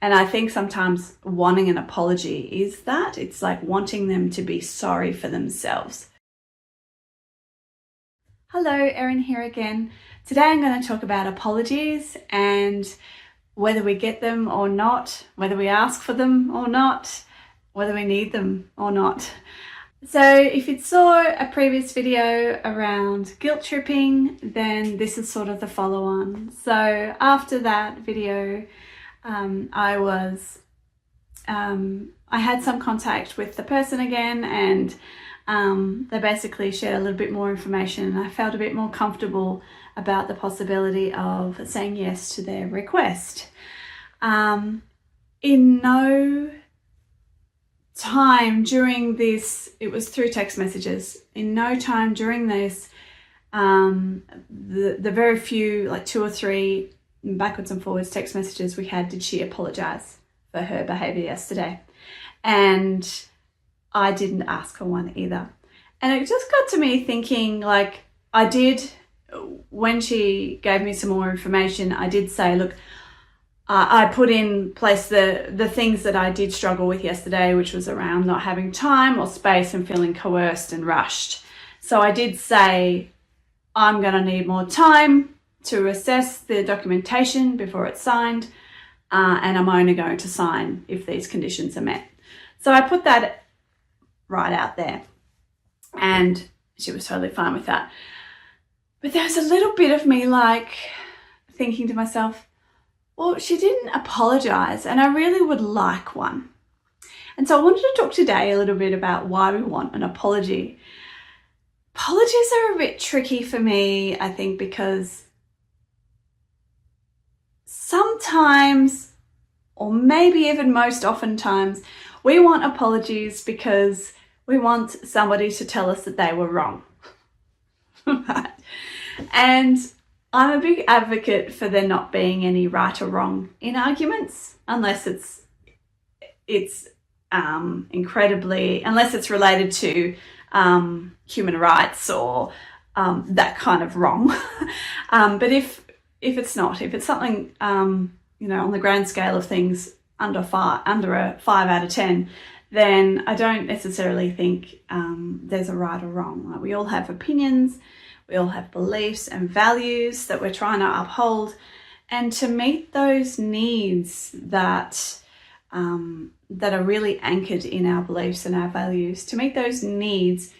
And I think sometimes wanting an apology is that. It's like wanting them to be sorry for themselves. Hello, Erin here again. Today I'm going to talk about apologies and whether we get them or not, whether we ask for them or not, whether we need them or not. So if you saw a previous video around guilt tripping, then this is sort of the follow-on. So after that video, I had some contact with the person again, and they basically shared a little bit more information, and I felt a bit more comfortable about the possibility of saying yes to their request. In no time during this, it was through text messages, in no time during this, the very few, like 2 or 3 backwards and forwards text messages we had, did she apologize for her behavior yesterday. And I didn't ask for one either. And it just got to me thinking, like, I did, when she gave me some more information, I did say, look, I put in place the things that I did struggle with yesterday, which was around not having time or space and feeling coerced and rushed. So I did say, I'm going to need more time to assess the documentation before it's signed, and I'm only going to sign if these conditions are met. So I put that right out there, and she was totally fine with that. But there was a little bit of me like thinking to myself, well, she didn't apologize, and I really would like one. And so I wanted to talk today a little bit about why we want an apology. Apologies are a bit tricky for me, I think, because sometimes, or maybe even most oftentimes, we want apologies because we want somebody to tell us that they were wrong. Right? And I'm a big advocate for there not being any right or wrong in arguments, unless it's unless it's related to human rights or that kind of wrong. But if it's not, if it's something on the grand scale of things under a 5 out of 10, then I don't necessarily think there's a right or wrong. Like, we all have opinions. We all have beliefs and values that we're trying to uphold, and to meet those needs that are really anchored in our beliefs and our values, to meet those needs,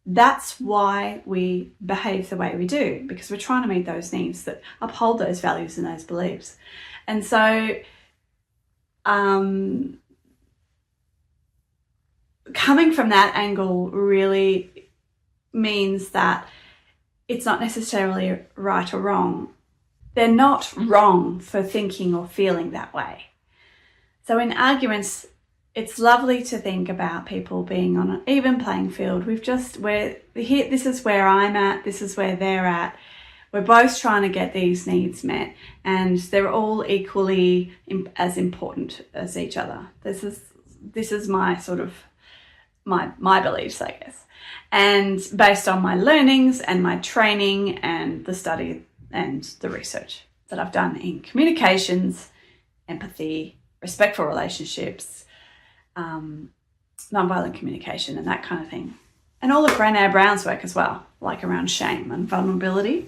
that's why we behave the way we do, because we're trying to meet those needs that uphold those values and those beliefs. And so coming from that angle really means that it's not necessarily right or wrong. They're not wrong for thinking or feeling that way. So in arguments, it's lovely to think about people being on an even playing field. This is where I'm at, this is where they're at. We're both trying to get these needs met, and they're all equally as important as each other. This is my sort of my beliefs, I guess. And based on my learnings and my training and the study and the research that I've done in communications, empathy, respectful relationships, nonviolent communication, and that kind of thing. And all of Brené Brown's work as well, like around shame and vulnerability.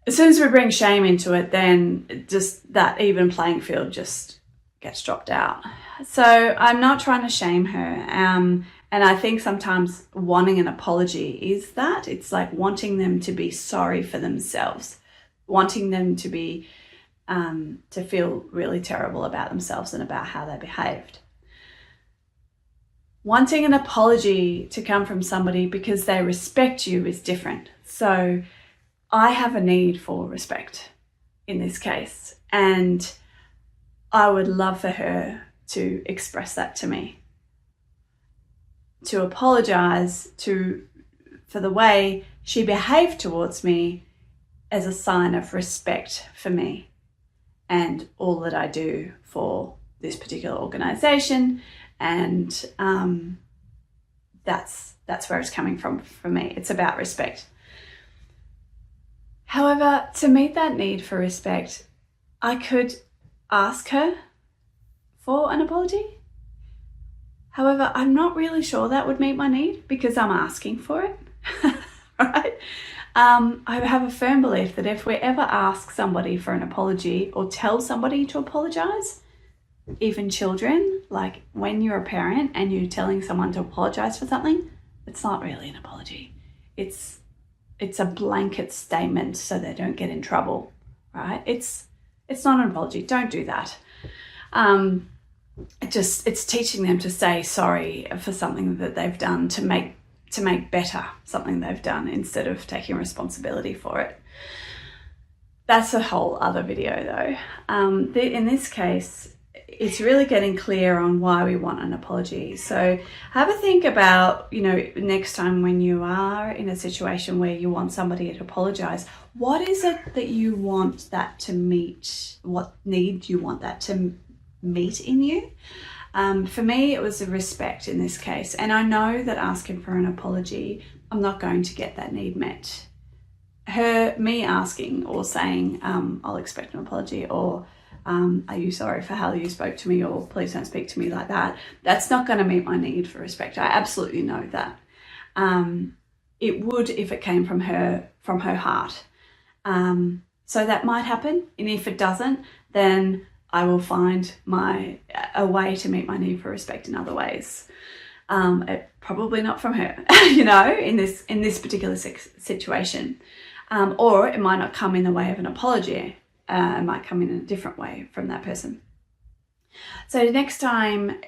As soon as we bring shame into it, then just that even playing field just gets dropped out. So I'm not trying to shame her. And I think sometimes wanting an apology is that. It's like wanting them to be sorry for themselves, wanting them to be to feel really terrible about themselves and about how they behaved. Wanting an apology to come from somebody because they respect you is different. So I have a need for respect in this case, and I would love for her to express that to me, to apologize for the way she behaved towards me as a sign of respect for me and all that I do for this particular organization. And that's where it's coming from for me. It's about respect. However, to meet that need for respect, I could ask her for an apology. However, I'm not really sure that would meet my need because I'm asking for it, right? I have a firm belief that if we ever ask somebody for an apology or tell somebody to apologize, even children, like when you're a parent and you're telling someone to apologize for something, it's not really an apology. It's a blanket statement so they don't get in trouble, right? It's not an apology. Don't do that. It's teaching them to say sorry for something that they've done to make better something they've done instead of taking responsibility for it. That's a whole other video though. In this case, it's really getting clear on why we want an apology. So have a think about, next time when you are in a situation where you want somebody to apologize, what is it that you want that to meet? What need you want that to meet in you? For me, it was a respect in this case. And I know that asking for an apology, I'm not going to get that need met. Me asking or saying, I'll expect an apology, or are you sorry for how you spoke to me, or please don't speak to me like that, that's not going to meet my need for respect. I absolutely know that. It would if it came from her heart. So that might happen, and if it doesn't, then I will find a way to meet my need for respect in other ways. Probably not from her, in this particular situation. Or it might not come in the way of an apology. It might come in a different way from that person. So next time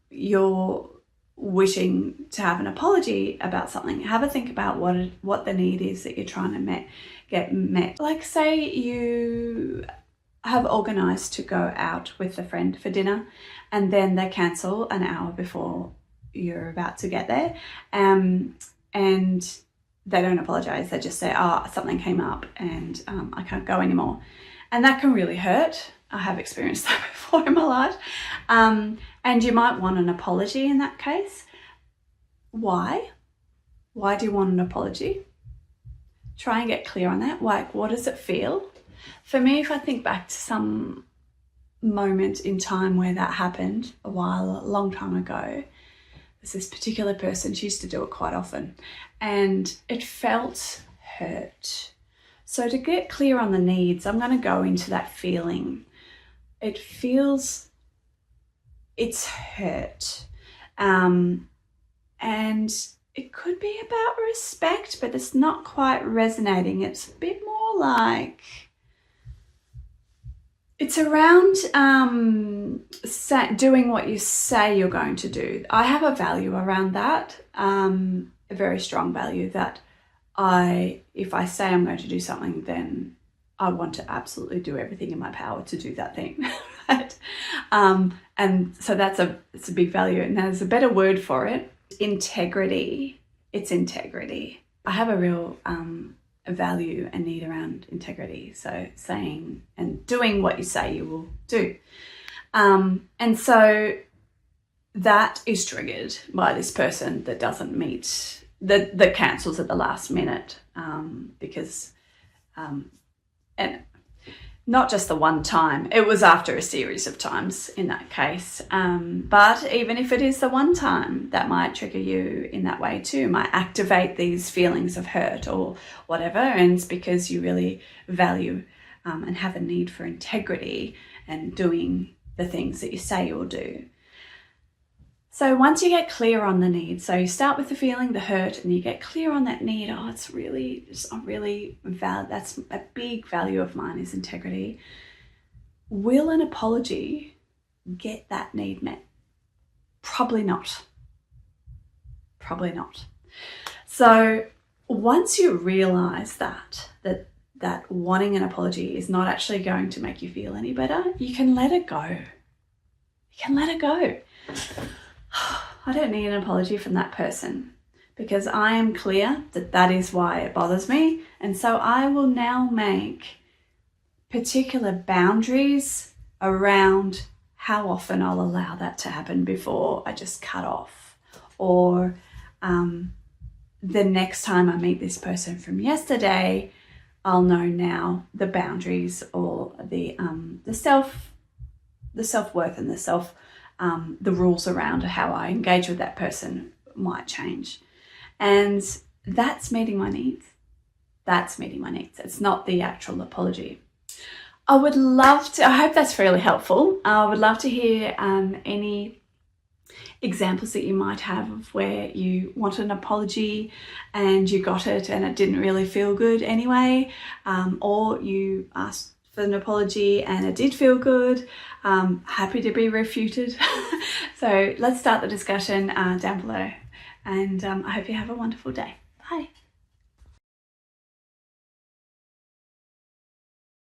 you're wishing to have an apology about something, have a think about what the need is that you're trying to get met. Like, say you have organised to go out with a friend for dinner and then they cancel an hour before you're about to get there, and they don't apologise. They just say, something came up and I can't go anymore. And that can really hurt. I have experienced that before in my life. And you might want an apology in that case. Why? Why do you want an apology? Try and get clear on that. Like, what does it feel? For me, if I think back to some moment in time where that happened a long time ago, there's this particular person, she used to do it quite often, and it felt hurt. So to get clear on the needs, I'm going to go into that feeling. It feels it's hurt. And it could be about respect, but it's not quite resonating. It's a bit more like, it's around doing what you say you're going to do. I have a value around that, a very strong value that if I say I'm going to do something, then I want to absolutely do everything in my power to do that thing. Right? And so it's a big value. And there's a better word for it. Integrity. It's integrity. I have a real value and need around integrity. So saying and doing what you say you will do. And so that is triggered by this person that doesn't meet, that cancels at the last minute, because, and not just the one time, it was after a series of times in that case. But even if it is the one time, that might trigger you in that way too, might activate these feelings of hurt or whatever. And it's because you really value and have a need for integrity and doing the things that you say you'll do. So once you get clear on the need, so you start with the feeling, the hurt, and you get clear on that need. That's a big value of mine, is integrity. Will an apology get that need met? Probably not. Probably not. So once you realize that wanting an apology is not actually going to make you feel any better, you can let it go. You can let it go. I don't need an apology from that person because I am clear that is why it bothers me. And so I will now make particular boundaries around how often I'll allow that to happen before I just cut off. Or the next time I meet this person from yesterday, I'll know now the boundaries or the self the self-worth and the rules around how I engage with that person might change. And that's meeting my needs. That's meeting my needs. It's not the actual apology. I would love to, I hope that's really helpful. I would love to hear any examples that you might have of where you wanted an apology and you got it and it didn't really feel good anyway, or you asked for an apology and it did feel good. Happy to be refuted. So let's start the discussion down below, and I hope you have a wonderful day. Bye.